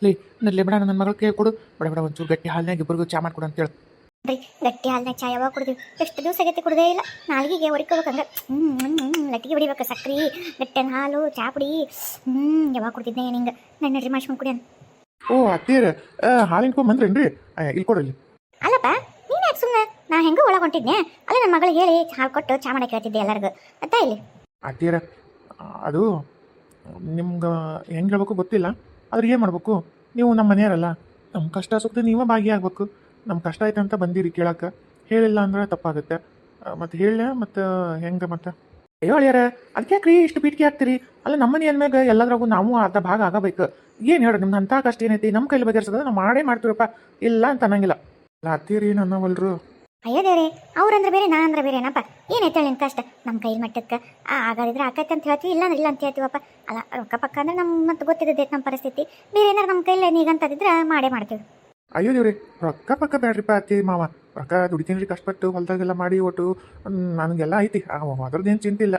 ಲೇ ನಲ್ಲೇ ಬೇಡ ನನ್ನ ಮಗಳು ಕೇಳಿ ಕೊಡು. ಬಡ ಬಡ ಒಂಚೂರು ಗಟ್ಟಿ ಹಾಲಿನಾಗ ಇಬ್ಬರಿಗೂ ಚಾ ಮಾಡ್ಕೊಡು ಅಂತೇಳಿ. ರೀ ಗಟ್ಟಿ ಹಾಲಿನ ಚಾ ಯಾವಾಗ ಕುಡಿದ್ವಿ? ಎಷ್ಟು ದಿವಸ ಆಗೈತೆ ಕುಡ್ದೇ ಇಲ್ಲ. ನಾಲ್ಗಿಗೆ ಹೊಡಿಕೋಬೇಕಂದ್ರೆ ಲಟ್ಟಿಗೆ ಹೊಡಿಬೇಕು. ಸಕ್ರೆ ಗಟ್ಟೆನ ಹಾಲು ಚಾ ಪುಡಿ ಯಾವಾಗ ಕುಡ್ತಿದ್ದೆ ನಿಂಗೆ ನನ್ನ ನಡ್ರಿ ಮಾಡ್ಸ್ಕೊಂಡು ಕುಡಿಯೋಣ. ಓ ಅತ್ತೀರ ಹಾಲಿನ ಬಂದ್ರೇನ್ರಿ? ಇಲ್ಲಿ ಕೊಡಲಿ. ಅಲ್ಲಪ್ಪ ನೀನು ಯಾಕೆ ಸುಮ್ಮನೆ? ನಾ ಹೆಂಗೂ ಒಳಗೆ ಹೊಂಟಿದ್ನೆ. ಅಲ್ಲ ನನ್ನ ಮಗಳಿಗೆ ಹೇಳಿ ಹಾಲು ಕೊಟ್ಟು ಚಾ ಮಾಡಕ್ಕೆ ಹೇಳ್ತಿದ್ದೆ ಎಲ್ಲರಿಗೂ. ಅತ್ತ ಇಲ್ಲಿ ಅತ್ತೀರ ಅದು ನಿಮ್ಗೆ ಹೆಂಗೆ ಹೇಳ್ಬೇಕು ಗೊತ್ತಿಲ್ಲ. ಆದ್ರೆ ಏನು ಮಾಡ್ಬೇಕು, ನೀವು ನಮ್ಮ ಮನೆಯವರಲ್ಲ, ನಮ್ಮ ಕಷ್ಟ ಸುತ್ತ ನೀವೇ ಭಾಗಿಯಾಗಬೇಕು. ನಮ್ಮ ಕಷ್ಟ ಐತೆ ಅಂತ ಬಂದಿರಿ ಕೇಳಕ್ಕೆ. ಹೇಳಿಲ್ಲ ಅಂದ್ರೆ ತಪ್ಪಾಗುತ್ತೆ. ಮತ್ತು ಹೇಳ ಮತ್ತು ಹೆಂಗೆ ಮತ್ತೆ ಅಯ್ಯೋ ಅಳಿಯಾರ ಅದಕ್ಕೆ ಯಾಕ್ರಿ ಇಷ್ಟು ಪೀಟಿಗೆ ಹಾಕ್ತೀರಿ? ಅಲ್ಲ ನಮ್ಮ ಮನೆ ಅಂದ್ಮ್ಯಾಗ ಎಲ್ಲದ್ರಾಗೂ ನಾವು ಅರ್ಧ ಭಾಗ ಆಗಬೇಕು. ಏನು ಹೇಳಿ ನಿಮ್ದು ಅಂಥ ಕಷ್ಟ ಏನೈತಿ ನಮ್ಮ ಕೈಲಿ ಬಗೆಹರಿಸೋದು ನಾವು ಮಾಡೇ ಮಾಡ್ತೀವಪ್ಪ. ಇಲ್ಲ ಅಂತ ಅನ್ನಂಗಿಲ್ಲ. ಅಲ್ಲ ಅತ್ತೀರಿ ನನ್ನವಲ್ರು. ಅಯ್ಯೋ ದೇವ್ರೆ, ಅವ್ರಂದ್ರೆ ಬೇರೆ ನಾ ಅಂದ್ರೆ ಬೇರೆ ಏನಪ್ಪ. ಏನೈತೆ ಹೇಳಿ ನಿನ್ನ ಕಷ್ಟ? ನಮ್ಮ ಕೈ ಮಟ್ಟಕ್ಕೆ ಆಗೋದಿದ್ರೆ ಆಕೈತೆ ಅಂತ ಹೇಳ್ತೀವಿ, ಇಲ್ಲ ಅಂದ್ರೆ ಇಲ್ಲ ಅಂತ ಹೇಳ್ತೀವಪ್ಪ. ಅಲ್ಲ ರೊಕ್ಕ ಪಕ್ಕ ಅಂದ್ರೆ ನಮ್ಮ ಮತ್ತೆ ಗೊತ್ತಿದ್ದೈತೆ ನಮ್ಮ ಪರಿಸ್ಥಿತಿ. ಬೇರೆ ಏನಾರು ನಮ್ಮ ಕೈಲಿ ನೀಗಂತದಿದ್ರೆ ಮಾಡೇ ಮಾಡ್ತೀವಿ. ಅಯ್ಯೋ ದೇವ್ರಿ, ರೊಕ್ಕ ಪಕ್ಕ ಬೇಡ್ರಿಪ್ಪ ಅತ್ತಿ ಮಾವ. ರೊಕ್ಕ ದುಡಿತೀನಿ ರೀ, ಕಷ್ಟಪಟ್ಟು ಹೊಲದಾಗೆಲ್ಲ ಮಾಡಿ ಒಟ್ಟು ನನಗೆಲ್ಲ ಐತಿ. ಅದ್ರದ್ದೇನು ಚಿಂತೆ ಇಲ್ಲ.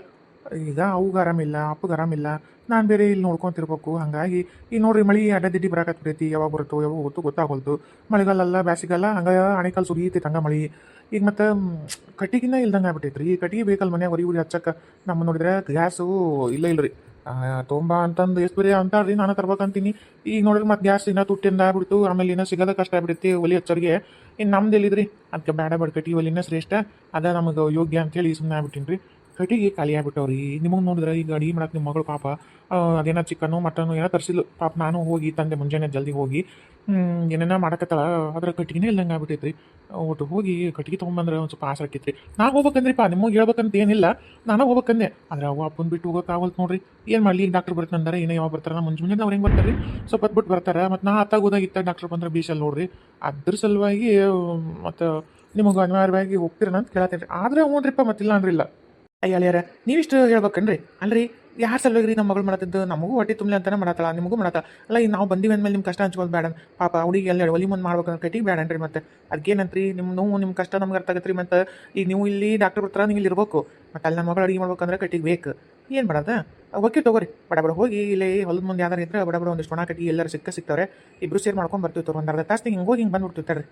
ಈಗ ಅವ್ಗೆ ಆರಾಮಿಲ್ಲ, ಅಪ್ಪಗೆ ಆರಾಮಿಲ್ಲ, ನಾನು ಬೇರೆ ಇಲ್ಲಿ ನೋಡ್ಕೊತಿರ್ಬೇಕು. ಹಾಗಾಗಿ ಈಗ ನೋಡ್ರಿ ಮಳೆ ಅಡ್ಡದಿಡ್ಡಿ ಬರಾಕತ್ಬಿಡೈತಿ. ಯಾವಾಗ ಬರುತ್ತೋ ಯಾವಾಗ ಹೋಗುತ್ತೋ ಗೊತ್ತಾಗೋಲ್ತು. ಮಳೆಗಾಲಲ್ಲ ಬ್ಯಾಸಿಗಲ್ಲ ಹಂಗೆ ಆಣೆಕಾಲು ಸುರಿಯೈತಿ ಹಂಗೆ ಮಳೆ. ಈಗ ಮತ್ತು ಕಟ್ಟಿಗಿನ ಇಲ್ದಂಗೆ ಆಗ್ಬಿಟ್ಟೈತ್ರಿ. ಈ ಕಟ್ಟಿಗೆ ಬೇಕಲ್ಲ ಮನ್ಯಾಗ ಉರಿ ಹಚ್ಚಕ್ಕೆ. ನಮ್ಮ ನೋಡಿದ್ರೆ ಗ್ಯಾಸು ಇಲ್ಲ ರೀ. ತೊಂಬ ಅಂತಂದು ಎಷ್ಟು ಬೇರೆ ಅಂತಾರ್ರಿ, ನಾನು ತರ್ಬೇಕಂತೀನಿ. ಈಗ ನೋಡ್ರಿ ಮತ್ತೆ ಗ್ಯಾಸ್ ಇನ್ನೂ ತುಟ್ಟಿಂದ ಆಗ್ಬಿಡ್ತು. ಆಮೇಲೆ ಇನ್ನೂ ಸಿಗೋದ ಕಷ್ಟ ಆಗ್ಬಿಡೈತಿ ಒಲಿ ಹಚ್ಚೋರಿಗೆ. ಇನ್ನು ನಮ್ದು ಎಲ್ಲಿದ್ರಿ? ಅದಕ್ಕೆ ಬೇಡ ಬೇಡ ಕಟ್ಟಿಗೆ ಒಲಿನ ಶ್ರೇಷ್ಠ, ಅದ ನಮಗೆ ಯೋಗ್ಯ ಅಂತೇಳಿ ಸುಮ್ಮನೆ ಆಗ್ಬಿಟ್ಟಿನಿ ರೀ. ಕಟ್ಟಿಗೆ ಖಾಲಿ ಆಗ್ಬಿಟ್ಟವ್ರಿ. ನಿಮಗೆ ನೋಡಿದ್ರೆ ಈಗ ಅಡಿಗೆ ಮಾಡಕ್ಕೆ ನಿಮ್ಮ ಮಗಳು ಪಾಪ ಅದೇನೋ ಚಿಕನ್ನು ಮಟನ್ನು ಏನೋ ತರಿಸಿಲ್ಲ ಪಾಪ. ನಾನು ಹೋಗಿ ತಂದೆ ಮುಂಜಾನೆ ಜಲ್ದಿ ಹೋಗಿ ಏನೇನೋ ಮಾಡಕತ್ತಳ. ಅದ್ರ ಕಟ್ಟಿಗೆನೇ ಇಲ್ದಂಗೆ ಆಗ್ಬಿಟ್ಟೈತ್ರಿ. ಒಟ್ಟು ಹೋಗಿ ಕಟ್ಟಿಗೆ ತೊಗೊಂಬಂದ್ರೆ ಒಂದು ಸ್ವಲ್ಪ ಆಸೆ ಆಕೈತ್ರಿ. ನಾನು ಹೋಗ್ಬೇಕಂದ್ರಿಪ್ಪ, ನಿಮಗೆ ಹೇಳ್ಬೇಕಂತ ಏನಿಲ್ಲ, ನಾನು ಹೋಗ್ಬೇಕಂದೆ. ಆದ್ರೆ ಅವು ಅಪ್ಪನ ಬಿಟ್ಟು ಹೋಗೋಕ್ಕಾಗಲ್ತು ನೋಡ್ರಿ. ಏನು ಮಾಡಲಿ? ಈಗ ಡಾಕ್ಟರ್ ಬರ್ತಾನೆ ಏನೋ ಯಾವಾಗ ಬರ್ತಾರೆ? ಮುಂಜಾನೆ ಅವ್ರು ಹೆಂಗೆ ಬರ್ತಾರೆ ರೀ? ಸ್ವಲ್ಪ ಹೊತ್ತು ಬಿಟ್ಟು ಬರ್ತಾರೆ. ಮತ್ತು ನಾ ಅತ್ತಾಗ ಹೋದಾಗಿತ್ತ ಡಾಕ್ಟರ್ ಬಂದ್ರೆ ಬೀಸಲ್ಲಿ ನೋಡ್ರಿ. ಅದ್ರ ಸಲುವಾಗಿ ಮತ್ತು ನಿಮಗೆ ಅನಿವಾರ್ಯವಾಗಿ ಹೋಗ್ತೀರನ ಅಂತ ಕೇಳತ್ತೇನೆ. ಆದ್ರೆ ಹ್ಞೂನ್ರಿಪ್ಪ, ಮತ್ತಿಲ್ಲ ಅಂದ್ರಿಲ್ಲ. ಅಯ್ಯ ಅಳಿಯಾರ ನೀವಿಷ್ಟು ಹೇಳ್ಬೇಕನ್ರಿ? ಅಲ್ರಿ ಯಾರು ಸಲುವಾಗಿ ನಮ್ಮ ಮಗಳು ಮಾಡತ್ತಿದ್ದು? ನಮಗೂ ಹೊಟ್ಟೆ ತುಂಬಲಿ ಅಂತಾನೆ ಮಾಡತ್ತಲ್ಲ, ನಿಮಗೂ ಮಾಡತ್ತ ಅಲ್ಲ. ಈಗ ನಾವು ಬಂದಿವಿ ಅಂದಮೇಲೆ ನಿಮ್ಮ ಕಷ್ಟ ಹಂಚ್ಕೊಳ್ಳೋದು ಬೇಡ ಪಾಪ. ಹುಡುಗಿ ಎಲ್ಲ ಒಲಿ ಮುಂದೆ ಮಾಡ್ಬೇಕಂದ್ರೆ ಕಟ್ಟಿಗೆ ಬೇಡನ್ರಿ. ಮತ್ತೆ ಅದಕ್ಕೇನಂತ್ರಿ? ನಿಮ್ಮ ನೋವು ನಿಮ್ಮ ಕಷ್ಟ ನಮ್ಗೆ ಅರ್ಥ ಆಗತ್ರಿ. ಮತ್ತು ಈಗ ನೀವು ಇಲ್ಲಿ ಡಾಕ್ಟರ್ ಬರ್ತಾರ, ನೀವು ಇಲ್ಲಿ ಇರ್ಬೇಕು. ಮತ್ತು ಅಲ್ಲಿ ನನ್ನ ಮಗಳು ಅಡುಗೆ ಮಾಡ್ಬೇಕಂದ್ರೆ ಕಟ್ಟಿಗೆ ಬೇಕು. ಏನು ಮಾಡೋದ? ಓಕೆ ತಗೋರಿ, ಬಡ ಬಡ ಹೋಗಿ ಇಲ್ಲಿ ಹೊಲದ ಮುಂದೆ ಯಾವ್ದಾರು ಇದ್ರೆ ಬಡ ಬಡ ಒಂದಿಷ್ಟು ಒಣ ಕಟ್ಟಿಗೆ ಎಲ್ಲರೂ ಸಿಗ್ತಾವ್ರೆ. ಇಬ್ರು ಸೇರಿ ಮಾಡ್ಕೊಂಡು ಬರ್ತೀವಿ. ಒಂದು ಅರ್ಧ ತಾಸು ಹಿಂಗೆ ಹೋಗಿ ಹಿಂಗೆ ಬಂದ್ಬಿಡ್ತಿರ್ತಾರೆ.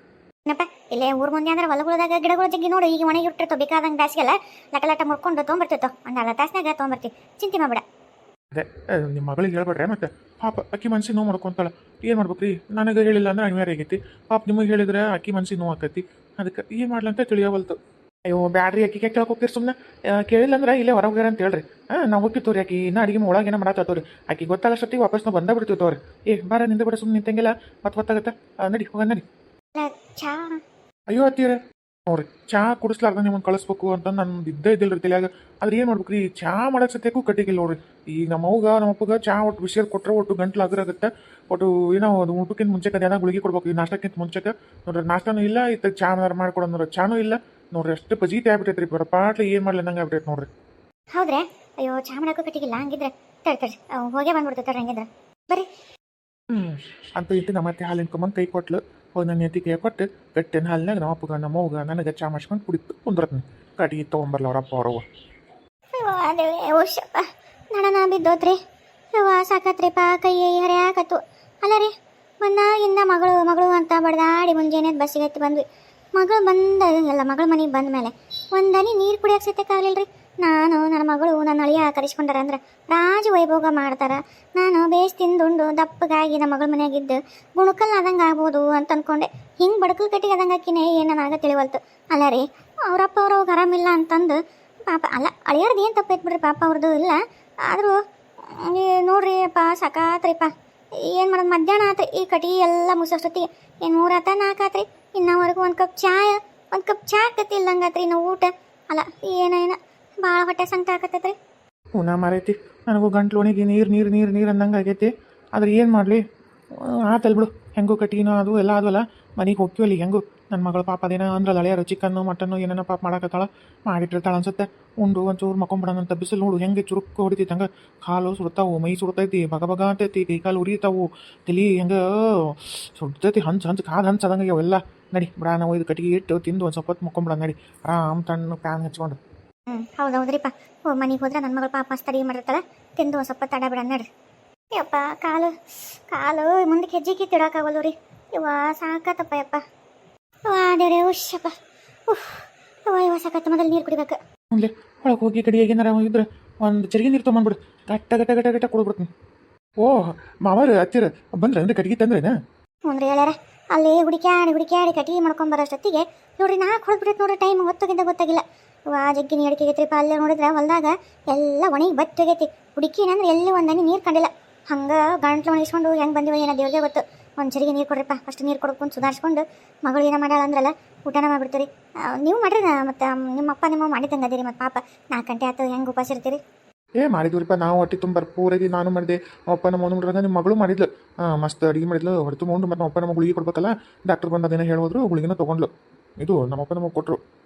ಏನಪ್ಪ ಇಲ್ಲೇ ಊರ್ ಮುಂದೆ ಅಂದ್ರೆ ಹೊಲಗಳದಾಗ ಗಿಡಗಳ ಜಗ್ಗಿ ನೋಡು. ಈಗ ಒಣಗಿ ಇಟ್ಟಿರ್ತೋ ಬೇಕಾದಂಗೆ ಬ್ಯಾಸಿಗೆಲ್ಲ ಲಟ ಮುರ್ಕೊಂಡು ತೊಗೊಂಬರ್ತಿರ್ತೋ. ಒಂದು ಅರ್ಧ ತಾಸ್ನಾಗ ತೊಗೊಂಬರ್ತೀವಿ, ಚಿಂತೆ ಮಾಡ್ಬೇಡ. ಅದೇ ನಿಮ್ಮ ಮಗಳಿಗೆ ಹೇಳ್ಬೇಡ್ರೆ ಮತ್ತೆ ಪಾಪ ಅಕ್ಕಿ ಮನ್ಸಿಗೆ ನೋವು ಮಾಡ್ಕೊಂತಾಳೆ. ಏನು ಮಾಡ್ಬೇಕು ರೀ? ನನಗೆ ಹೇಳಿಲ್ಲ ಅಂದ್ರೆ ಅನಿವಾರ್ಯ ಆಗೈತಿ. ಪಾಪ ನಿಮಗೆ ಹೇಳಿದ್ರೆ ಅಕ್ಕಿ ಮನ್ಸಿಗೆ ನೋವು ಆಕೈತಿ. ಅದಕ್ಕೆ ಏನು ಮಾಡ್ಲಂತ ತಿಳಿಯವಲ್ತು. ಅಯ್ಯೋ ಬ್ಯಾಡ್ರಿ, ಅಕ್ಕಿಗೆ ಕೇಳಕ್ಕೆ ಹೋಗ್ತೀರಿ ಸುಮ್ಮನೆ. ಕೇಳಿಲ್ಲ ಅಂದ್ರೆ ಇಲ್ಲೇ ಹೊರಗೆ ಅಂತ ಹೇಳ್ರಿ. ನಾವು ಹೋಗ್ತಿತ್ತವ್ರಿ. ಅಕ್ಕಿ ಇನ್ನೂ ಅಡಿಗೆ ಒಳಗೆ ಏನೋ ಮಾಡತ್ತವ್ರಿ. ಅಕ್ಕಿ ಗೊತ್ತಾಗಷ್ಟೊತ್ತಿಗೆ ವಾಪಸ್ ನಾವು ಬಂದ ಬಿಡ್ತೀವಿ ತೋರಿ. ಬಾರ ನಿಂದ ಬಿಡ, ಸುಮ್ಮನೆ ನಿಂತಂಗಿಲ್ಲ ಮತ್ತೆ ಗೊತ್ತಾಗತ್ತೆ. ನಡಿ ಹೋಗ ನಡಿ. ಚಾ ಅಯ್ಯೋ ಅತ್ತೀರ ನೋಡ್ರಿ, ಚಾ ಕುಡಿಸ್ಲಾರ್ದ ನಿಮ್ಮನ್ನು ಕಳಿಸ್ಬೇಕು ಅಂತ ನಾನು ಇದ್ದೇ ಇದ್ದಿಲ್ಲ ರೀ ತಲೆಯಾಗ. ಆದ್ರೆ ಏನು ಮಾಡ್ಬೇಕು ರೀ? ಚಾ ಮಾಡೋಕ್ಕೆ ಸತ್ಯಕ್ಕೂ ಕಟ್ಟಿಗಿಲ್ಲ ನೋಡ್ರಿ. ಈಗ ನಮ್ಮ ಅಪ್ಪಗೆ ಚಾ ಒಟ್ಟು ಬಿಸಿರು ಕೊಟ್ಟರೆ ಒಟ್ಟು ಗಂಟ್ಲು ಅಗರಾಗುತ್ತೆ. ಒಟ್ಟು ಏನೋ ಅದು ಊಟಕ್ಕಿಂತ ಮುಂಚೆಗೆ ಅದೇನೋ ಗುಳಿಗೆ ಕೊಡ್ಬೇಕು. ಈ ನಾಷ್ಟಕ್ಕಿಂತ ಮುಂಚೆಗೆ ನೋಡ್ರಿ ನಾಷ್ಟನೂ ಇಲ್ಲ, ಇತ್ತ ಚಾ ಮಾಡ್ಕೊಡೋದ್ರ ಚಾನೂ ಇಲ್ಲ ನೋಡ್ರಿ. ಅಷ್ಟು ಪಜೀತಿ ಆಗ್ಬಿಟ್ಟೈತೆ ರೀ. ಬರಪಾಟ್ಲಿ ಏನು ಮಾಡ್ಲಿ ನಂಗೆ ಆಗ್ಬಿಟ್ಟೈತೆ ನೋಡ್ರಿ. ಹೌದ್ರೆ? ಅಯ್ಯೋ ಚಾ ಮಾಡೋಕ್ಕೂ ಕಟ್ಟಿಗಿಲ್ಲ ಹಂಗಿದ್ರೆ ತಡಿ ಹೋಗೇ ಬಂದ್ಬಿಡ್ತೈತೆ ಹಂಗಿದ್ರೆ. ಬರ್ರಿ. ಅಂತ ಇಟ್ಟು ನಮ್ಮ ಅತ್ತೆ ಹಾಲು ಇನ್ಕೊಂಬಂದು ಕೈ ಕೊಟ್ಲು. ಹೋಗಿ ನನ್ನ ಎತ್ತಿ ಕೈ ಕೊಟ್ಟು ಗಟ್ಟಿನ ಹಾಲಿನಾಗ ನಮ್ಮ ಅಪ್ಪಗ ನಮ್ಮ ಅವ್ಗ ನನಗೆ ಚಾ ಮಾಡ್ಸ್ಕೊಂಡು ಕುಡಿತು ಕುಂದ್ರತ್ನಿ. ಕಟ್ಟಿಗೆ ತೊಗೊಂಬರ್ಲ ಅವರಪ್ಪ ಅವ್ರವ್ವ. ಓಶಪ್ಪ ನಡನ ಬಿದ್ದೋತ್ರಿ. ಯವ್ವ ಸಾಕತ್ರಿಪ್ಪ, ಕೈ ಹರಿಯಾಕತ್ತು. ಅಲ್ಲ ರೀ ಬಂದಾಗಿಂದ ಮಗಳು ಮಗಳು ಅಂತ ಬಡ್ದಾಡಿ ಮುಂಜಾನೆ ಬಸ್ಸಿಗೆ ಹತ್ತಿ ಬಂದ್ವಿ. ಮಗಳು ಬಂದ ಎಲ್ಲ ಮಗಳ ಮನೆಗೆ ಬಂದ ಮೇಲೆ ಒಂದನಿ ನೀರು ಕುಡಿಯೋಕೆ ಸತ್ಯಕ್ಕಾಗಲಿಲ್ಲ ರೀ. ನಾನು ನನ್ನ ಮಗಳು ನನ್ನ ಅಳಿಯ ಕರೆಸ್ಕೊಂಡಾರ ಅಂದ್ರೆ ರಾಜ ವೈಭೋಗ ಮಾಡ್ತಾರೆ. ನಾನು ಬೇಸ್ ತಿಂದುಂಡು ದಪ್ಪಗಾಗಿ ನಮ್ಮ ಮಗಳ ಮನೆಯಾಗಿದ್ದು ಗುಣಕಲ್ ಆದಂಗೆ ಆಗ್ಬೋದು ಅಂತ ಅಂದ್ಕೊಂಡೆ. ಹಿಂಗೆ ಬಡ್ಕಲ್ ಕಟ್ಟಿಗೆ ಆದಂಗೆ ಹಾಕಿನೇ ಏನಾಗ ತಿಳಿವಲ್ತು. ಅಲ್ಲ ರೀ ಅವರಪ್ಪ ಅವ್ರವ್ಗೆ ಆರಾಮಿಲ್ಲ ಅಂತಂದು ಪಾಪ. ಅಲ್ಲ ಅಳಿಯಾರ್ದು ಏನು ತಪ್ಪೈತೆ ಬಿಡ್ರಿ, ಪಾಪ ಅವ್ರದ್ದು ಇಲ್ಲ. ಆದರೂ ನೋಡ್ರಿ ಅಪ್ಪ ಸಾಕಾತ್ರಿಪ್ಪ. ಏನು ಮಾಡೋದು? ಮಧ್ಯಾಹ್ನ ಆತ್ರಿ. ಈ ಕಟ್ಟಿಗೆ ಎಲ್ಲ ಮುಗಿಸೋಷ್ಟೊತ್ತಿಗೆ ಏನು 3 ಆತ 4 ಆತ್ರಿ. ಇನ್ನವರೆಗೂ ಒಂದು ಕಪ್ ಚಾ ಆಕತ್ತಿಲ್ಲಂಗಾತ್ರಿ ನಾವು ಊಟ. ಅಲ್ಲ ಏನೇನ ಭಾಳ ಹೊಟ್ಟೆ ಸಂಕಟ ಆಕತ್ತೈತ್ರಿ. ಹೂನ ಮಾರೈತಿ. ನನಗೂ ಗಂಟ್ಲು ಒಣಗಿ ನೀರು ಅಂದಂಗೆ ಆಗೈತಿ. ಆದ್ರೆ ಏನು ಮಾಡಲಿ? ಆತಲ್ ಬಿಡು. ಹೆಂಗೂ ಕಟ್ಟಿನೋ ಅದು ಎಲ್ಲ ಆದವಲ್ಲ, ಮನೆಗೆ ಹೋಗ್ತೀವಲ್ಲಿ ಹೆಂಗೂ. ನನ್ನ ಮಗಳು ಪಾಪ ಅದೇನೋ ಅಂದ್ರಲ್ಲ ಅಳಿಯಾರು ಚಿಕನ್ನು ಮಟನ್ನು ಏನೇನೋ ಪಾಪ ಮಾಡಕತ್ತಾಳ, ಮಾಡಿಟ್ಟಿರ್ತಾಳೆ ಅನ್ಸುತ್ತೆ. ಉಂಡು ಒಂಚೂರು ಮಕ್ಕೊಂಬಿಡೋಣಂತ ಬಿಸಿಲು ನೋಡು ಹೆಂಗೆ ಚುರುಕು ಹೊಡಿತೈತೆ. ಹಂಗೆ ಕಾಲು ಸುಡ್ತಾವು, ಮೈ ಸುಡ್ತೈತಿ, ಬಗ ಅಂತೈತಿ, ಕೈ ಕಾಲು ಉರಿತಾವು, ತಲೆ ಹೆಂಗೆ ಸುಡ್ತೈತಿ, ಹಂಚು ಕಾದು ಹಂಚದಂಗೆ ಅವೆಲ್ಲ. ನಡಿ ಬಿಡ, ನಾವು ಇದು ಕಟ್ಟಿಗೆ ಇಟ್ಟು ತಿಂದು ಒಂದು ಸ್ವಲ್ಪ ಹೊತ್ತು ಮಕ್ಕೊಂಬಿಡ. ನಡಿ ಆರಾಮ್ ತಣ್ಣು ಪ್ಯಾನ್ ಹಚ್ಕೊಂಡು. ಹೌದೌದ್ರಿಪ್ಪ. ಮನೆಗೆ ಹೋದ್ರೆ ನನ್ನ ಮಗಳು ಪಾಪ ಮಸ್ತ್ ಅಡಿಗೆ ಮಾಡಿರ್ತಾಳೆ, ತಿಂದು ಒಂದು ಸ್ವಲ್ಪ ತಡ ಬಿಡ ನಡ್ರಿ. ಯಪ್ಪ ಕಾಲು ಕಾಲು ಮುಂದಕ್ಕೆ ಹೆಜ್ಜೆ ಕಿತ್ತಿಡೋಕ್ಕಾಗಲ್ಲ ರೀ. ಇವ ಸಾಕತ್ತಪ್ಪ ಯಪ್ಪ. ದೇವ್ರೆ ಉಶ್ಯಪ್ಪ. ಉಫ್ ಇವ ಸಾಕತ್ತ. ಮೊದಲು ನೀರು ಕುಡಿಬೇಕು. ಮುಂದೆ ಒಳಗೆ ಹೋಗಿ ಕಡಿಯಾಗಿ ಏನಾರ ಇದ್ರೆ ಒಂದು ಚರಿಗೆ ನೀರು ತೊಗೊಂಡ್ಬಿಡು. ಗಟ್ಟ ಗಟ್ಟ ಗಟ್ಟ ಗಟ್ಟ ಕುಡಿದ್ಬಿಡ್ತೀನಿ. ಓಹ್ ಮಾವಾರ ಹತ್ತಿರ ಬಂದ್ರೆ ಅಂದ್ರೆ ಕಟ್ಗೆ ತಂದ್ರೇನ? ಹ್ಞೂ ಹೇಳ್ಯಾರ. ಅಲ್ಲಿ ಹುಡುಕ್ಯಾಡಿ ಕಟ್ಟಿಗೆ ಮಾಡ್ಕೊಂಬರೋಷ್ಟೊತ್ತಿಗೆ ನೋಡ್ರಿ 4 ಹೊಡೆದ್ಬಿಟ್ಟೈತೆ ನೋಡ್ರಿ. ಟೈಮ್ ಹೊತ್ತೋಗಿಂದ ಗೊತ್ತಾಗಿಲ್ಲ. ಜಗ್ಗಿನ ಅಡಿಕೆಗೈತ್ರಿಪ್ಪ. ಅಲ್ಲೇ ನೋಡಿದ್ರೆ ಹೊಲ್ದಾಗ ಎಲ್ಲ ಒಣಗಿ ಬತ್ತೋಗೈತಿ. ಹುಡುಕಿನಂದ್ರೆ ಎಲ್ಲಿ ಒಂದನಿ ನೀರು ಕಂಡಿಲ್ಲ. ಹಂಗೆ ಗಂಟ್ಲು ಒಣಗಿಸ್ಕೊಂಡು ಹೆಂಗೆ ಬಂದಿವ ಏನೋ ದೇವ್ರಿಗೆ ಗೊತ್ತು. ಒಂದು ಚರಿಗೆ ನೀರು ಕೊಡ್ರಿಪ್ಪ. ಫಸ್ಟ್ ನೀರು ಕೊಡ್ಕೊಂಡು ಸುಧಾರಿಸ್ಕೊಂಡು ಮಗಳು ಏನೋ ಮಾಡ್ಯಾಳ ಅಂದ್ರಲ್ಲ ಊಟನ ಮಾಡಿಬಿಡ್ತೀರಿ. ನೀವು ಮಾಡ್ರಿ. ಮತ್ತು ನಿಮ್ಮಪ್ಪ ನಿಮ್ಮ ಮಾಡಿದಂಗೆ ಅದೀರಿ. ಮತ್ತು ಪಾಪ 4 ಗಂಟೆ ಆಯ್ತು ಹೆಂಗೆ ಉಪವಾಸ ಇರ್ತೀರಿ? ಮಾಡಿದ್ವಿರಿಪ್ಪ ನಾವು ಹೊಟ್ಟೆ ತುಂಬ ಭರ್ಪೂರಾಗಿ ನಾನು ಮಾಡಿದೆ. ಅಪ್ಪ ನಮ್ಮ ಮನೆ ನೋಡ್ರಂಗ ನಿಮ್ಮ ಮಗಳು ಮಾಡಿದ್ಲು. ಮಸ್ತ್ ಅಡುಗೆ ಮಾಡಿದ್ಲು. ಹೊರತು ಉಂಡು ಮತ್ತು ನಮ್ಮ ಅಪ್ಪ ನಮ್ಮ ಗುಳಿಗೆ ಕೊಡ್ಬೇಕಲ್ಲ. ಡಾಕ್ಟರ್ ಬಂದು ಅದೇನೋ ಹೇಳಿದ್ರು. ಗುಳಿಗೆನ ತೊಗೊಂಡ್ಲು. ಇದು ನಮ್ಮಪ್ಪ ನಮಗೆ ಕೊಟ್ಟರು.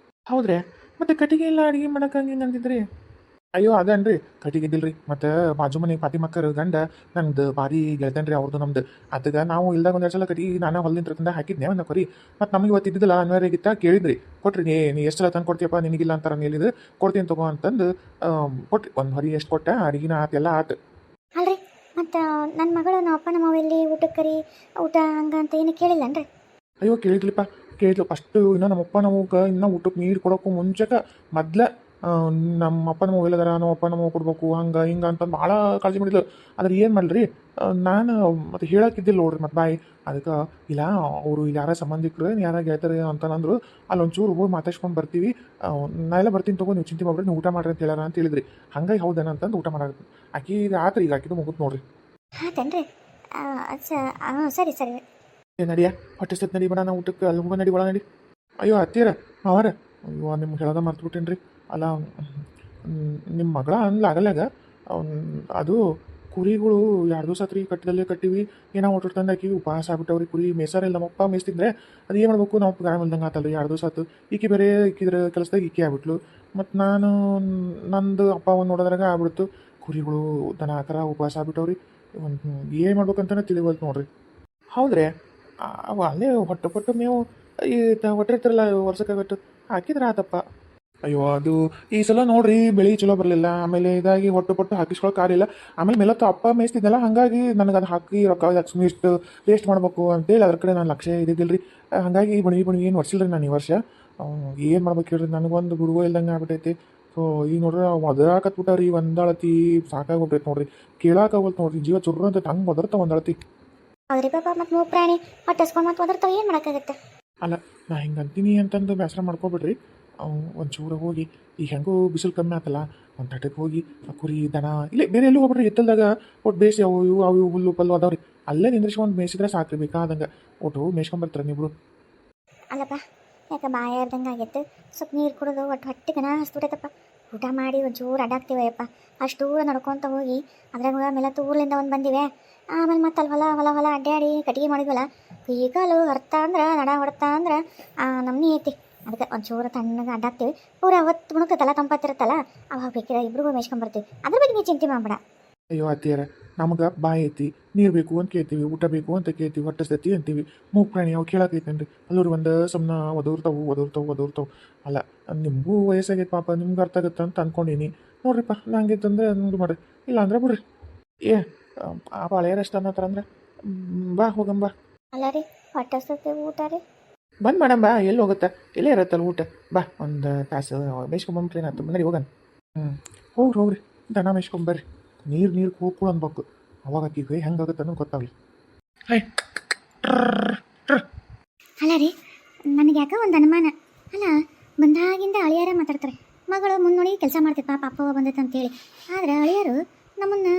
ಹೌದ್ರಿ. ಮತ್ತು ಕಟ್ಟಿಗೆ ಎಲ್ಲ ಅಡುಗೆ ಮಾಡಕ್ಕೆ ಹಂಗೆ ಅಂತಿದ್ರಿ? ಅಯ್ಯೋ ಅದನ್ರಿ ಕಟ್ಟಿಗೆ ಇದ್ದಿಲ್ರಿ. ಮತ್ತು ಬಾಜು ಮನೆ ಫಾತಿಮಕ್ಕರ ಗಂಡ ನಂದು ಭಾರಿ ಗೆಳ್ತೇನೆ ರೀ ಅವ್ರದ್ದು ನಮ್ದು. ಅದಕ್ಕೆ ನಾವು ಇಲ್ದಾಗ ಒಂದು 2 ಸಲ ಕಟ್ಟಿಗೆ ನಾನು ಹೊಲ್ದಿಂದ ತಂದ ಹಾಕಿದ್ದೆ ಒಂದು ಕೊರಿ. ಮತ್ತು ನಮಗೆ ಇವತ್ತು ಇದ್ದಿದ್ದಲ್ಲ ಅನಿವಾರ್ಯಾಗಿತ್ತ ಕೇಳಿದ್ರಿ. ಕೊಟ್ರಿ ನೀ ಎಷ್ಟು ಸಲ ತಂದು ಕೊಡ್ತೀಯಪ್ಪ ನಿನಗಿಲ್ಲ ಅಂತಾರ ಹೇಳಿದ್ರು. ಕೊಡ್ತೀನಿ ತಗೋ ಅಂತಂದು ಕೊಟ್ರಿ. ಒಂದು ಹೊರಿ ಎಷ್ಟು ಕೊಟ್ಟ ಅಡುಗೆನ ಆತೆಲ್ಲ ಆತು. ಅಲ್ರಿ ಮತ್ತು ನನ್ನ ಮಗಳು ನಮ್ಮ ಅಪ್ಪ ನಮ್ಮ ಎಲ್ಲಿ ಊಟಕ್ಕೆ ಕರಿ ಊಟ ಹಂಗಂತ ಏನು ಕೇಳಿಲ್ಲನ್ರಿ? ಅಯ್ಯೋ ಕೇಳಿದ್ಲಿಪ್ಪ ಕೇಳಿದ್ಲು. ಫಸ್ಟು ಇನ್ನೂ ನಮ್ಮಪ್ಪ ನಮಗೆ ಇನ್ನೂ ಊಟಕ್ಕೆ ನೀರು ಕೊಡೋಕ್ಕೂ ಮುಂಚೆಗೆ ಮೊದ್ಲು ನಮ್ಮ ಅಪ್ಪ ನಮ್ಮ ಇಲ್ಲದಾರ ನಮ್ಮ ಅಪ್ಪ ನಮ್ಮ ಕೊಡ್ಬೇಕು ಹಂಗೆ ಹಿಂಗೆ ಅಂತಂದು ಭಾಳ ಕಾಳಜಿ ಮಾಡಿದ್ಲು. ಆದ್ರೆ ಏನು ಮಾಡಲಿ ನಾನು ಮತ್ತು ಹೇಳೋಕ್ಕಿದ್ದಿಲ್ಲ ನೋಡ್ರಿ. ಮತ್ತು ಬಾಯಿ ಅದಕ್ಕೆ ಇಲ್ಲ ಅವರು ಇಲ್ಲಿ ಯಾರ ಸಂಬಂಧಿಕರು ಯಾರ ಗೆಳ್ತಾರೆ ಅಂತಂದ್ರು. ಅಲ್ಲೊಂಚೂರು ಹೋಗಿ ಮಾತಾಡ್ಸ್ಕೊಂಡು ಬರ್ತೀವಿ. ನಾ ಎಲ್ಲ ಬರ್ತೀನಿ ತಗೋ ನೀವು ಚಿಂತೆ ಮಾಡ್ರಿ ನೀವು ಊಟ ಮಾಡ್ರಿ ಅಂತ ಹೇಳ್ಯಾರ ಅಂತ ಹೇಳಿದ್ರಿ. ಹಂಗಾಗಿ ಹೌದೇನ ಅಂತಂದು ಊಟ ಮಾಡಾಕತ್ತೀನಿ. ಆಕಿ ಆತ್ರಿ ಈಗ ಆಕಿದು ಮುಗಿತು ನೋಡ್ರಿ. ಹಾತೇನ್ರಿ? ಸರಿ ಸರಿ. ನಡಿಯ ಹೊಟ್ಟೆ ಸತ್ ನಡಿ ಬೇಡ ನಾ ಊಟಕ್ಕೆ ಅಲ್ಲಿ ಹೋಗಿ ನಡಿ ಒಳ ನಡಿ. ಅಯ್ಯೋ ಹತ್ತೀರ ಮಾವಾರ ಅಯ್ಯೋ ನಿಮ್ಗೆ ಹೇಳೋದ ಮರ್ತು ಬಿಟ್ಟೇನಿ ರೀ. ಅಲ್ಲ ನಿಮ್ಮ ಮಗಳ ಆಗಲ್ಲಾಗ ಅದು ಕುರಿಗಳು 2 ದಿವಸ ಆತ್ರಿ ಕಟ್ಟಿದಲ್ಲೇ ಕಟ್ಟಿವಿ. ಏನೋ ಒಟ್ಟು ತಂದು ಹಾಕಿ ಉಪವಾಸ ಆಗ್ಬಿಟ್ಟವ್ರಿ. ಕುರಿ ಮೇಸಾರಿಲ್ಲ ನಮ್ಮಪ್ಪ ಮೇಯ್ತಿದ್ರೆ ಅದು ಏನು ಮಾಡ್ಬೇಕು ನಾವು ಗ್ರಾಮಲ್ದಂಗೆ ಆತಲ್ರಿ. 2 ದಿವಸ ಆಯ್ತು. ಈಕೆ ಬೇರೆ ಈಕಿದ್ರ ಕೆಲಸದಾಗ ಈಕೆ ಆಗ್ಬಿಟ್ಲು. ಮತ್ತು ನಾನು ನಂದು ಅಪ್ಪ ಒಂದು ನೋಡೋದ್ರಾಗ ಆಗ್ಬಿಡ್ತು. ಕುರಿಗಳು ದನ ಆ ಥರ ಉಪವಾಸ ಆಗ್ಬಿಟ್ಟವ್ರಿ. ಏನು ಮಾಡ್ಬೇಕಂತಲೇ ತಿಳಿವಲ್ತು ನೋಡ್ರಿ. ಹೌದ್ರಿ ಅವ ಅಲ್ಲೇ ಹೊಟ್ಟು ಮೇವು ಈ ಹೊಟ್ಟೆ ಇರ್ತಾರಲ್ಲ ವರ್ಷಕ್ಕಾಗಟ್ಟು ಹಾಕಿದ್ರೆ ಆತಪ್ಪ. ಅಯ್ಯೋ ಅದು ಈ ಸಲ ನೋಡ್ರಿ ಬೆಳೆ ಚಲೋ ಬರಲಿಲ್ಲ. ಆಮೇಲೆ ಇದಾಗಿ ಹೊಟ್ಟು ಹಾಕಿಸ್ಕೊಳಕ್ಕೆ ಆಗಲಿಲ್ಲ. ಆಮೇಲೆ ಮೇಲತ್ತು ಅಪ್ಪ ಮೇಯಿಸ್ತಿದ್ದಲ್ಲ ಹಾಗಾಗಿ ನನಗೆ ಅದು ಹಾಕಿ ರೊಕ್ಕ ಲಕ್ಷ್ಮಿ ಇಷ್ಟು ವೇಸ್ಟ್ ಮಾಡಬೇಕು ಅಂತೇಳಿ ಅದ್ರ ಕಡೆ ನಾನು ಲಕ್ಷ್ಯ ಇದ್ದಿದ್ದಿಲ್ಲ ರೀ. ಹಾಗಾಗಿ ಬಣಿ ಏನು ವರ್ಷಿಲ್ಲ ರೀ ನಾನು ಈ ವರ್ಷ. ಏನು ಮಾಡ್ಬೇಕು ಹೇಳ್ರಿ ನನಗೊಂದು ಗುಡುಗು ಇಲ್ದಂಗೆ ಆಗ್ಬಿಟ್ಟೈತಿ. ಸೊ ಈಗ ನೋಡ್ರಿ ಒದರಾಕತ್ಬಿಟ್ಟಾರಿ ಒಂದಳತಿ ಸಾಕಾಗ್ಬಿಟ್ಟೈತೆ ನೋಡ್ರಿ. ಕೇಳಾಕಾಗಲ್ತು ನೋಡ್ರಿ. ಜೀವ ಚುರ್ರು ಅಂತ ಹಂಗೆ ಒದರ್ತಾವ ಒಂದಳತಿ. ಹೌದ್ರಿ ಪಾಪ. ಮತ್ತು ಮೂರು ಪ್ರಾಣಿ ಹೊಟ್ಟೆಸ್ಕೊಂಡು ಮತ್ತು ಒದರ್ತಾವ ಏನು ಮಾಡೋಕ್ಕಾಗತ್ತೆ? ಅಲ್ಲ ನಾ ಹಿಂಗೆ ಅಂತೀನಿ ಅಂತಂದು ಬೇಸರ ಮಾಡ್ಕೊಬಿಡ್ರಿ. ಒಂಚೂರು ಹೋಗಿ ಈಗ ಹೆಂಗೂ ಬಿಸಿಲು ಕಮ್ಮಿ ಆತಲ್ಲ ಒಂದು ತಟಕ್ಕೆ ಹೋಗಿ ಕುರಿ ದನ ಇಲ್ಲೇ ಬೇರೆ ಎಲ್ಲೂ ಹೋಗ್ಬಿಡ್ರಿ. ಎತ್ತಲ್ದಾಗ ಒಟ್ಟು ಬೇಸಿ ಅವು ಇವು ಹುಲ್ಲು ಪಲ್ಲು ಅದಾವ್ರಿ. ಅಲ್ಲೇ ನಿಂದ್ರಿಸ್ಕೊಂಡು ಮೇಯಿಸಿದ್ರೆ ಸಾಕ್ರಿ ಬೇಕಾದಂಗೆ ಒಟ್ಟು ಮೇಯ್ಸ್ಕೊಂಬರ್ತಾರೆ ನೀವಿಬ್ರು. ಅಲ್ಲಪ್ಪ ಯಾಕೆ ಬಾಯಾರ್ದಂಗೆ ಆಗೈತೆ. ಸ್ವಲ್ಪ ನೀರು ಕುಡಿದು ಒಟ್ಟು ಹೊಟ್ಟೆಗನ ಹಸ್ಬಿಟ್ಟೈತಪ್ಪ. ಊಟ ಮಾಡಿ ಒಂಚೂರು ಅಡ್ಡಾಕ್ತೀವಯ್ಯಪ್ಪ. ಅಷ್ಟು ದೂರ ನಡ್ಕೊತ ಹೋಗಿ ಅದ್ರಾಗ ಮೇಲೆ ಊರ್ಲಿಂದ ಒಂದು ಬಂದಿವೆ. ಆಮೇಲೆ ಮತ್ತೆ ಅಲ್ಲಿ ಹೊಲ ಅಡ್ಡಾಡಿ ಕಟ್ಟಿಗೆ ಮಾಡಿದ್ವಲ್ಲ ಈ ಕಾಲು ಹೊರ್ತಾ ಅಂದ್ರೆ ನಡ ಹೊಡ್ತಾ ಅಂದ್ರೆ ನಮ್ನಿ ಐತಿ. ಅದಕ್ಕೆ ಒಂಚೂರು ತಣ್ಣಗೆ ಅಡ್ಡಾಕ್ತೀವಿ. ಪೂರ ಹೊತ್ತು ಮುಣುಕತ್ತಲ್ಲ ತಂಪತ್ತಿರುತ್ತಲ್ಲ ಅವಾಗ ಬೇಕಿದ್ರೆ ಇಬ್ರಿಗೂ ಮೇಯ್ಸ್ಕೊಂಬರ್ತೀವಿ. ಅದ್ರ ಬಗ್ಗೆ ನೀವು ಚಿಂತೆ ಮಾಡಬೇಡ. ಅಯ್ಯೋ ಅತ್ತಿಯರ ನಮಗೆ ಬಾಯಿ ಐತಿ ನೀರು ಬೇಕು ಅಂತ ಕೇಳ್ತೀವಿ, ಊಟ ಬೇಕು ಅಂತ ಕೇಳ್ತೀವಿ, ಹೊಟ್ಟೆ ಸತಿ ಅಂತೀವಿ. ಮೂಗು ಪ್ರಾಣಿ ಅವು ಕೇಳಾಕೈತೇನ್ರಿ? ಅಲ್ಲೂರು ಒಂದು ಸುಮ್ಮನೆ ಒದರ್ತಾವು. ಅಲ್ಲ ನಿಮಗೂ ವಯಸ್ಸಾಗೈತೆ ಪಾಪ ನಿಮ್ಗೆ ಅರ್ಥ ಆಗುತ್ತೆ ಅಂತ ಅಂದ್ಕೊಂಡೀನಿ ನೋಡ್ರಿಪ್ಪ. ನಂಗಿತ್ತಂದ್ರೆ ನೋಡು ಮಾಡ್ರಿ, ಇಲ್ಲ ಅಂದ್ರೆ ಬಿಡ್ರಿ. ಪಾಪ ಹಳೆಯರಷ್ಟು ಅನ್ನತ್ತಾರ ಅಂದ್ರೆ ಬಾ ಹೋಗಂಬ. ಅಲ್ಲ ರೀ ಹೊಟ್ಟೆ ಸತಿ ಊಟ ರೀ ಬಂದು ಮಾಡಂಬ. ಎಲ್ಲಿ ಹೋಗುತ್ತಾ ಇಲ್ಲೇ ಇರತ್ತಲ್ಲ ಊಟ. ಬಾ ಒಂದು ತಾಸು ಮೇಯ್ಸ್ಕೊಂಬಂಬ್ರಿ ಏನಾಯ್ತು ನಡಿ ಹೋಗನ್. ಹೋಗ್ರಿ ದನ ಮೇಯ್ಸ್ಕೊಂಬರ್ರಿ. ನೀರು ಕೂಳು ಅನ್ಬೇಕು. ಅವಾಗ ಆಕಿಗೆ ಹೆಂಗಾಗುತ್ತೆ ಅನ್ನೋದು ಗೊತ್ತಾಗಲಿ. ಅಲ್ಲ ರೀ ನನಗೆ ಯಾಕೆ ಒಂದು ಅನುಮಾನ. ಅಲ್ಲ ಬಂದಾಗಿಂದ ಅಳಿಯಾರ ಮಾತಾಡ್ತಾರೆ. ಮಗಳು ಮುನ್ನೋಡಿ ಕೆಲಸ ಮಾಡ್ತೀವಿ ಪಾಪ ಅಪ್ಪ ಬಂದೈತೆ ಅಂತೇಳಿ. ಆದರೆ ಅಳಿಯರು ನಮ್ಮನ್ನು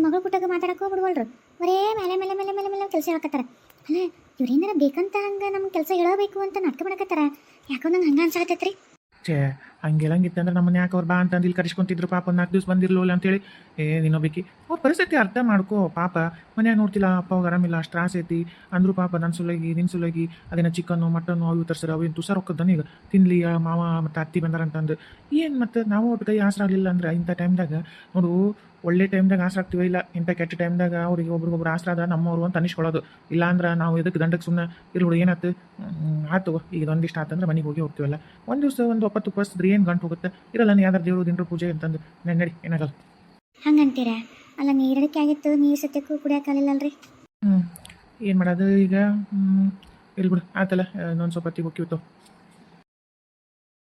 ಮಗಳು ಪುಟ್ಟಾಗ ಮಾತಾಡಕ್ಕೆ ಹೋಗ್ಬಿಡ್ವಲ್ರು. ಬರೇ ಮೇಲೆ ಕೆಲಸ ಹೇಳಕತ್ತಾರ. ಅಲ್ಲ ಇವ್ರೇನಾರ ಬೇಕಂತ ಹಂಗೆ ನಮ್ಮ ಕೆಲಸ ಹೇಳಬೇಕು ಅಂತ ನಾಟಕ ಮಾಡಕತ್ತಾರ. ಯಾಕೋ ನಂಗೆ ಹಂಗೆ ಅನ್ಸಾಕತ್ತೈತ್ರಿ. ಹಂಗಿತ್ತಂದ್ರೆ ನಮ್ಮನ್ನ ಯಾಕೆ ಅವ್ರು ಬಾ ಅಂತಂದು ಇಲ್ಲಿ ಕರೆಸ್ಕೊಂತಿದ್ರು. ಪಾಪ 4 ದಿವಸ ಬಂದಿರಲಿಲ್ಲ ಅಂತೇಳಿ ಬೇಕಿ ಅವ್ರ ಪರಿಸ್ಥಿತಿ ಅರ್ಥ ಮಾಡ್ಕೋ. ಪಾಪ ಮನ್ಯಾಗ ನೋಡ್ತಿಲ್ಲ ಅಪ್ಪ ಅವ್ರು ಆರಾಮಿಲ್ಲ ಅಷ್ಟು ತ್ರಾಸ ಐತಿ ಅಂದ್ರು ಪಾಪ ನನ್ನ ಸುಲಗಿ ನಿನ್ನ ಸುಲಗಿ ಅದೇನೋ ಚಿಕನ್ನು ಮಟನ್ನು ಅವು ತರ್ಸರ ಅವೇನು ತುಸಾರ ಹೊಕ್ಕದನ ಈಗ ತಿನ್ಲಿ ಮಾವ ಮತ್ತು ಅತ್ತಿ ಬಂದಾರಂತಂದು ಏನು ಮತ್ತು ನಾವು ಒಟ್ಟು ಕೈ ಆಸರ ಆಗಲಿಲ್ಲ ಅಂದ್ರೆ ಇಂಥ ಟೈಮ್ದಾಗ ನೋಡು ಒಳ್ಳೆ ಟೈಮ್ದಾಗ ಆಸರ ಆಗ್ತೀವಿ. ಇಲ್ಲ ಇಂಥ ಕೆಟ್ಟ ಟೈಮ್ದಾಗ ಅವ್ರಿಗೆ ಒಬ್ರಿಗೊಬ್ರು ಆಸರ ಆದ್ರೆ ನಮ್ಮವರು ಅಂತ ಅನಿಸ್ಕೊಳ್ಳೋದು. ಇಲ್ಲಾಂದ್ರೆ ನಾವು ಇದಕ್ಕೆ ದಂಡಕ್ಕೆ ಸುಮ್ಮನೆ ಇರ್ಬಿಡು. ಏನಾಯ್ತು ಆಯ್ತು ಈಗ ಒಂದಿಷ್ಟು ಆತಂದ್ರೆ ಮನೆಗೆ ಹೋಗಿ ಹೋಗ್ತೀವಲ್ಲ. ಒಂದು ದಿವಸ ಒಂದು 20 ಉಪವಾಸದ್ರೆ ಏನು ಗಂಟು ಹೋಗುತ್ತೆ ಇರಲ್ಲ. ಯಾವ್ದಾರು ದೇವರು ದಿನರು ಪೂಜೆ ಅಂತಂದು ನಡಿ ಏನಾಗಲ್ಲ. ಹಂಗಂತೀರ? ಅಲ್ಲ ನೀರಡಿಕೆ ಆಗಿತ್ತು, ನೀರು ಸತ್ಯಕ್ಕೂ ಕುಡಿಯೋಕ್ಕಾಗಲಿಲ್ಲಲ್ರಿ. ಹ್ಞೂ ಏನು ಮಾಡೋದು ಈಗ? ಇಲ್ಲಿ ಬಿಡು ಆತಲ್ಲ ಇನ್ನೊಂದು ಸ್ವಲ್ಪ ಹೊತ್ತಿಗೆ ಹೋಗ್ತಿತ್ತು.